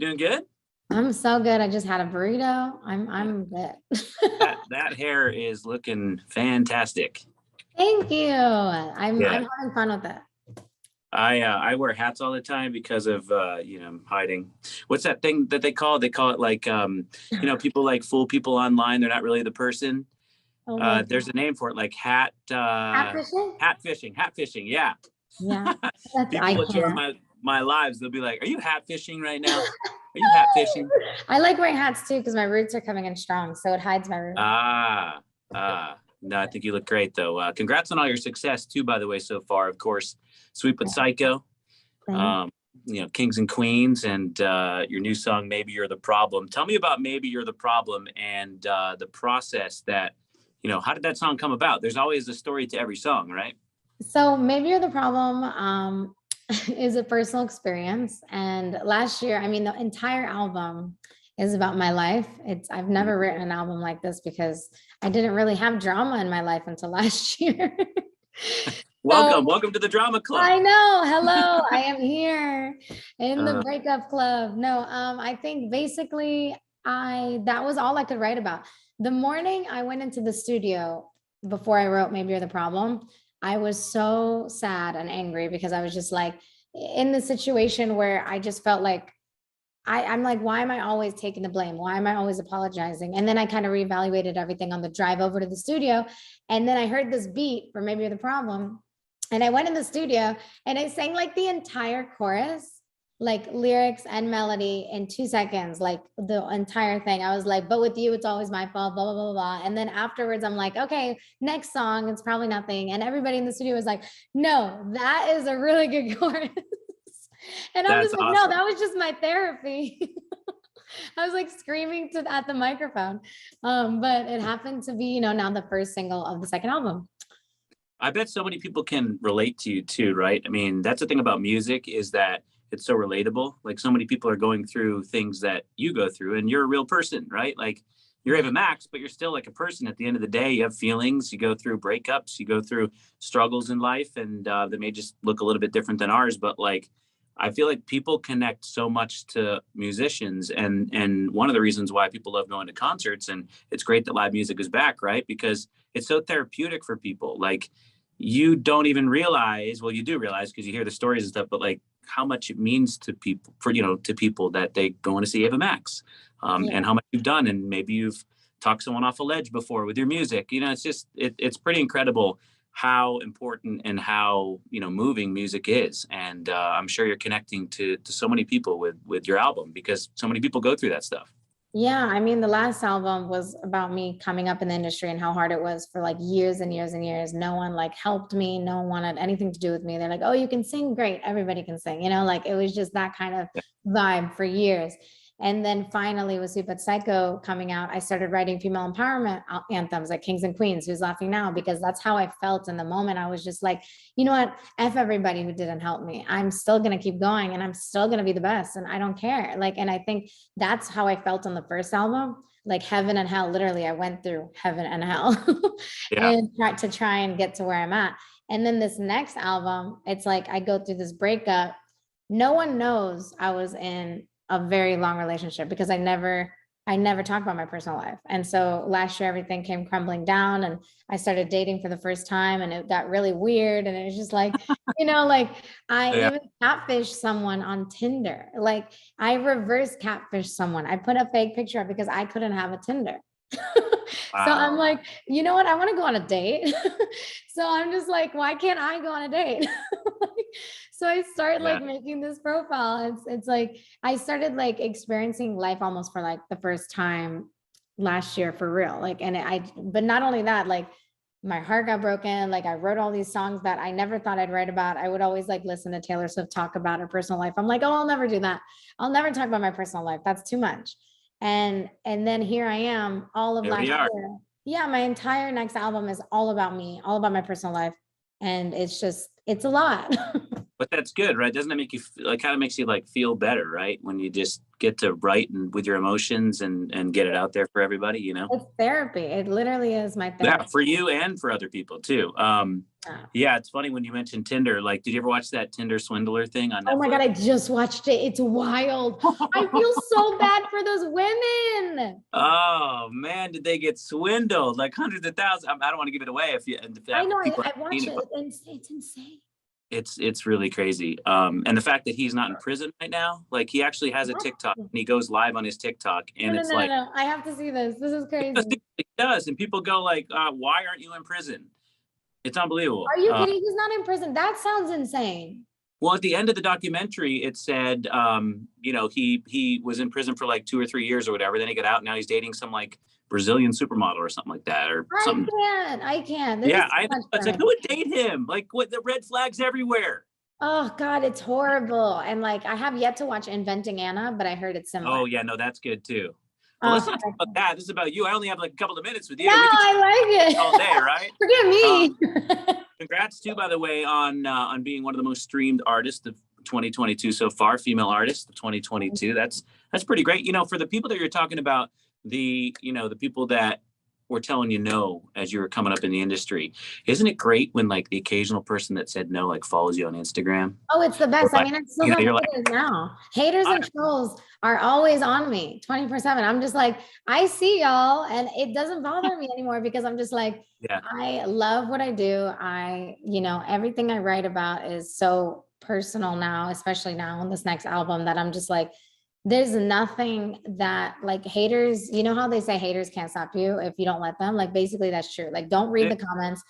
doing good? I'm so good. I just had a burrito. I'm good. That hair is looking fantastic. Thank you. Yeah. I'm having fun with it. I wear hats all the time because of hiding. What's that thing that they call it? They call it like people like fool people online. They're not really the person. Oh, well, There's a name for it, like catfishing? hat fishing. Yeah. Yeah, that's People I will join can't. my lives. They'll be like, "Are you hat fishing right now? Are you hat fishing?" I like wearing hats too because my roots are coming in strong, so it hides my roots. No, I think you look great though. Congrats on all your success too, by the way, so far. Of course, Sweet but Psycho, Thanks. Kings and Queens, and your new song, Maybe You're the Problem. Tell me about Maybe You're the Problem and the process that, how did that song come about? There's always a story to every song, right? So maybe you're the problem. Is a personal experience, and last year, I mean, the entire album is about my life. I've never written an album like this because I didn't really have drama in my life until last year. Welcome to the drama club. I know. Hello, I am here in the breakup club. No, I think basically that was all I could write about. The morning I went into the studio before I wrote Maybe You're the Problem, I was so sad and angry because I was just like in the situation where I just felt like I'm like, why am I always taking the blame? Why am I always apologizing? And then I kind of reevaluated everything on the drive over to the studio. And then I heard this beat for Maybe You're the Problem. And I went in the studio and I sang like the entire chorus, like lyrics and melody in 2 seconds, like the entire thing. I was like, but with you, it's always my fault, blah, blah, blah, blah. And then afterwards, I'm like, okay, next song, it's probably nothing. And everybody in the studio was like, no, that is a really good chorus. And I was like, awesome. No, that was just my therapy. I was like screaming at the microphone. But it happened to be, now the first single of the second album. I bet so many people can relate to you too, right? I mean, that's the thing about music is that it's so relatable. Like so many people are going through things that you go through and you're a real person, right? Like you're Ava Max, but you're still like a person at the end of the day. You have feelings, you go through breakups, you go through struggles in life, and they may just look a little bit different than ours. But like, I feel like people connect so much to musicians, and one of the reasons why people love going to concerts, and it's great that live music is back, right? Because it's so therapeutic for people. Like you don't even realize, well, you do realize because you hear the stories and stuff, but like how much it means to people to people that they go in to see Ava Max, and how much you've done. And maybe you've talked someone off a ledge before with your music. It's just, it's pretty incredible how important and how, moving music is. And I'm sure you're connecting to so many people with your album because so many people go through that stuff. Yeah, I mean, the last album was about me coming up in the industry and how hard it was for like years and years and years. No one like helped me. No one wanted anything to do with me. They're like, oh, you can sing, great. Everybody can sing, like it was just that kind of vibe for years. And then finally with Sweet but Psycho coming out, I started writing female empowerment anthems like Kings and Queens, Who's Laughing Now, because that's how I felt in the moment. I was just like, you know what? F everybody who didn't help me. I'm still going to keep going and I'm still going to be the best. And I don't care. And I think that's how I felt on the first album, like heaven and hell. Literally, I went through heaven and hell and tried to try and get to where I'm at. And then this next album, it's like I go through this breakup. No one knows I was in a very long relationship because I never talked about my personal life. And so last year, everything came crumbling down and I started dating for the first time and it got really weird. And it was just like, I even catfished someone on Tinder. Like I reverse catfished someone. I put a fake picture up because I couldn't have a Tinder. Wow. So I'm like, you know what? I want to go on a date. So I'm just like, why can't I go on a date? So I started like making this profile. It's like, I started like experiencing life almost for like the first time last year for real. Like, but not only that, like my heart got broken. Like I wrote all these songs that I never thought I'd write about. I would always like listen to Taylor Swift talk about her personal life. I'm like, oh, I'll never do that. I'll never talk about my personal life. That's too much. And then here I am all of last year. Yeah, my entire next album is all about me, all about my personal life. And it's a lot. But that's good, right? Doesn't it make you like kind of makes you like feel better, right? When you just get to write and with your emotions and get it out there for everybody, you know? It's therapy. It literally is my Yeah, therapy. for you and for other people too. Yeah, it's funny when you mentioned Tinder. Like, did you ever watch that Tinder swindler thing on Netflix? Oh my God, I just watched it. It's wild. I feel so bad for those women. Oh man, did they get swindled? Like hundreds of thousands. I don't want to give it away if I know, people I haven't watched seen it. but It's insane. it's really crazy. And the fact that he's not in prison right now, like he actually has a TikTok and he goes live on his TikTok, No, and no, it's no, no, like no. I have to see this. This is crazy. he does, and people go like, "Why aren't you in prison?" It's unbelievable. Are you kidding? He's not in prison. That sounds insane. Well, at the end of the documentary, it said, you know, he was in prison for like 2 or 3 years or whatever. Then he got out. Now he's dating some like Brazilian supermodel or something like that, or something. I can't. This Yeah, is too much it's for like, me. who would date him? Like, what, the red flags everywhere. Oh God, it's horrible. And like, I have yet to watch Inventing Anna, but I heard it's similar. Oh yeah, no, that's good too. But Oh, let's not talk about that. This is about you. I only have like a couple of minutes with you. no, We could I like it all day, right? Forget me. Congrats too, by the way, on being one of the most streamed artists of 2022 so far, female artist of 2022. That's pretty great. You know, for the people that you're talking about, the people that were telling you no as you were coming up in the industry, isn't it great when like the occasional person that said no like follows you on Instagram? Oh, it's the best. Like, I mean, it's still you're like like, haters now. Haters and trolls are always on me 24/7. I'm just like, I see y'all, and it doesn't bother me anymore because I'm just like, yeah, I love what I do. Everything I write about is so personal now, especially now on this next album, that I'm just like, there's nothing that like haters, you know how they say haters can't stop you if you don't let them? Like basically that's true. Like don't read the comments.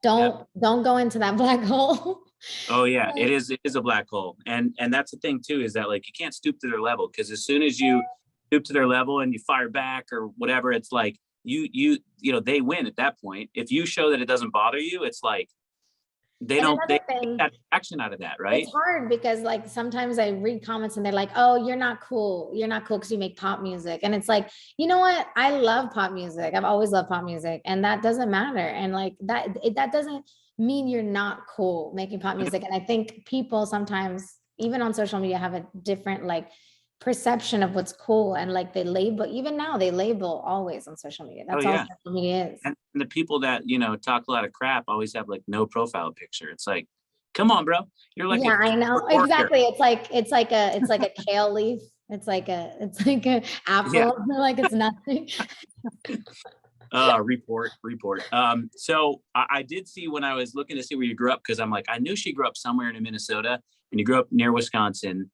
Don't go into that black hole. oh yeah, it is a black hole. And that's the thing too, is that like you can't stoop to their level, because as soon as you stoop to their level and you fire back or whatever, it's like you know, they win at that point. If you show that it doesn't bother you, it's like they take that action out of that, right? It's hard because like sometimes I read comments and they're like, oh, you're not cool because you make pop music. And it's like, you know what? I love pop music. I've always loved pop music, and that doesn't matter. And like that doesn't mean you're not cool making pop music. And I think people sometimes, even on social media, have a different like perception of what's cool, and like even now they label always on social media. That's all social media is. And the people that, you know, talk a lot of crap always have like no profile picture. It's like, come on, bro. You're like, I know exactly. It's like a kale leaf. It's like a apple. Yeah. Like it's nothing. Report. So I did see when I was looking to see where you grew up, because I'm like, I knew she grew up somewhere in Minnesota, and you grew up near Wisconsin.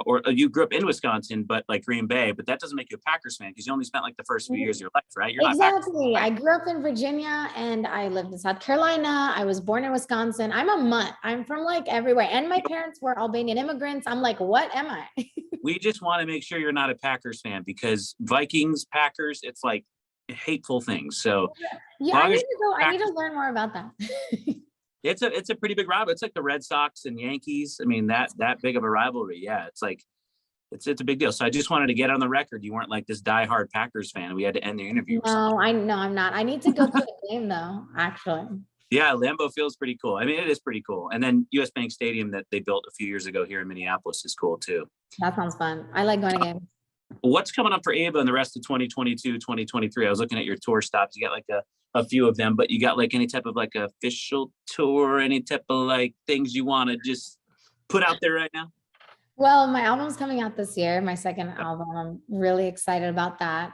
Or you grew up in Wisconsin, but like Green Bay, but that doesn't make you a Packers fan, because you only spent like the first few years of your life, right? You're exactly. Not I grew up in Virginia and I lived in South Carolina. I was born in Wisconsin. I'm a mutt. I'm from like everywhere. And my parents were Albanian immigrants. I'm like, what am I? We just want to make sure you're not a Packers fan, because Vikings, Packers, it's like hateful things. So yeah, I need to learn more about that. It's a pretty big rivalry. It's like the Red Sox and Yankees. I mean, that big of a rivalry. Yeah, it's like it's a big deal. So I just wanted to get on the record. You weren't like this diehard Packers fan. We had to end the interview. No, I'm not. I need to go to a game though, actually. Yeah, Lambeau Field's pretty cool. I mean, it is pretty cool. And then US Bank Stadium that they built a few years ago here in Minneapolis is cool too. That sounds fun. I like going to games. What's coming up for Ava in the rest of 2022, 2023? I was looking at your tour stops. You got like a few of them, but you got like any type of like official tour, any type of like things you want to just put out there right now? Well, my album's coming out this year, my second album. I'm really excited about that.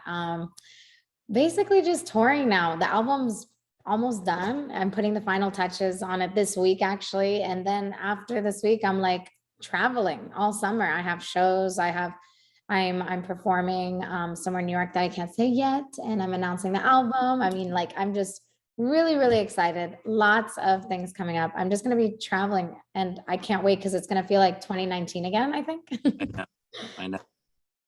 Basically just touring now. The album's almost done. I'm putting the final touches on it this week, actually. And then after this week, I'm like traveling all summer. I have shows. I'm performing somewhere in New York that I can't say yet, and I'm announcing the album. I mean, like, I'm just really, really excited. Lots of things coming up. I'm just going to be traveling, and I can't wait because it's going to feel like 2019 again, I think. I know.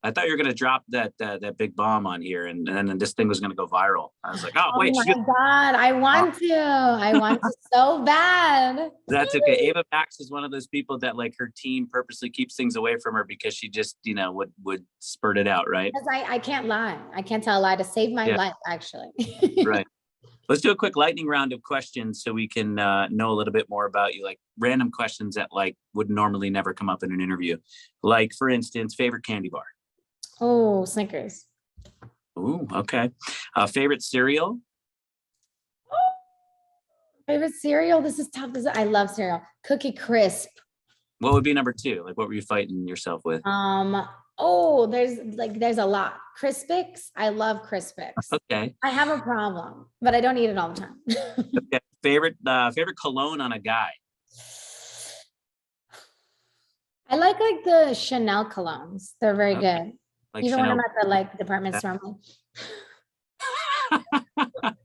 I thought you were going to drop that big bomb on here, and then this thing was going to go viral. I was like, oh wait. Oh my God, I want to so bad. That's okay. Ava Max is one of those people that like her team purposely keeps things away from her because she just, you know, would spurt it out, right? Because I can't lie. I can't tell a lie to save my life, actually. Right. Let's do a quick lightning round of questions so we can know a little bit more about you, like random questions that like would normally never come up in an interview. Like, for instance, favorite candy bar? Oh, Snickers. Ooh, okay. Favorite cereal? Favorite cereal? This is tough. I love cereal. Cookie Crisp. What would be number two? Like, what were you fighting yourself with? Oh, there's a lot. Crispix. I love Crispix. Okay. I have a problem, but I don't eat it all the time. Okay. Favorite cologne on a guy? I like the Chanel colognes. They're very Okay. good. Like Even when I'm Chanel. at the like department store, I'm like,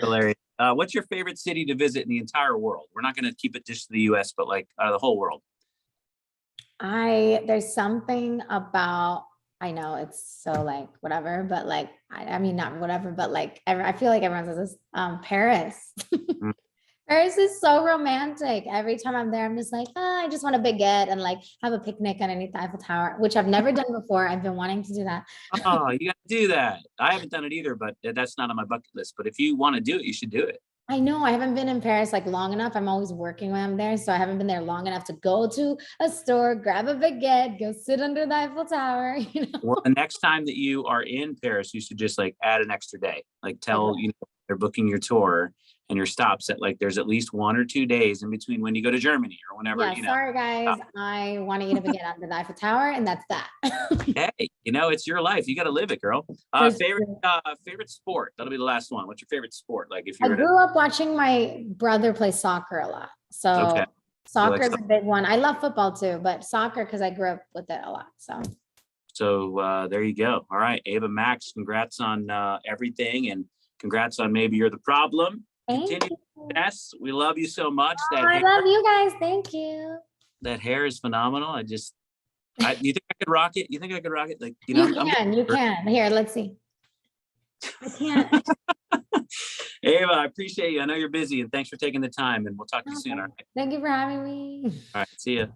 Hilarious. What's your favorite city to visit in the entire world? We're not going to keep it just to the US, but like the whole world. there's something about, I know it's so like whatever, but like I mean not whatever, but like I feel like everyone says this. Paris. Mm. Paris is so romantic. Every time I'm there, I'm just like, I just want a baguette and like have a picnic underneath the Eiffel Tower, which I've never done before. I've been wanting to do that. Oh, you got to do that. I haven't done it either, but that's not on my bucket list. But if you want to do it, you should do it. I know I haven't been in Paris like long enough. I'm always working when I'm there. So I haven't been there long enough to go to a store, grab a baguette, go sit under the Eiffel Tower. Well, the next time that you are in Paris, you should just like add an extra day. Like tell, they're booking your tour and your stops at like there's at least 1 or 2 days in between when you go to Germany or whenever. Yeah, sorry guys. I want to eat a baguette under the Eiffel Tower, and that's that. Hey, it's your life. You got to live it, girl. Favorite sport. That'll be the last one. What's your favorite sport? Like if you I grew up watching my brother play soccer a lot. So okay. Soccer is a big one. I love football too, but soccer because I grew up with it a lot. So there you go. All right, Ava Max, congrats on everything, and congrats on Maybe You're the Problem. Continue. Yes, we love you so much. I love you guys. Thank you. That hair is phenomenal. You think I could rock it? You think I could rock it? Like you can. Here, let's see. I can't. Ava, I appreciate you. I know you're busy, and thanks for taking the time. And we'll talk to you soon. All right. Thank you for having me. All right. See ya.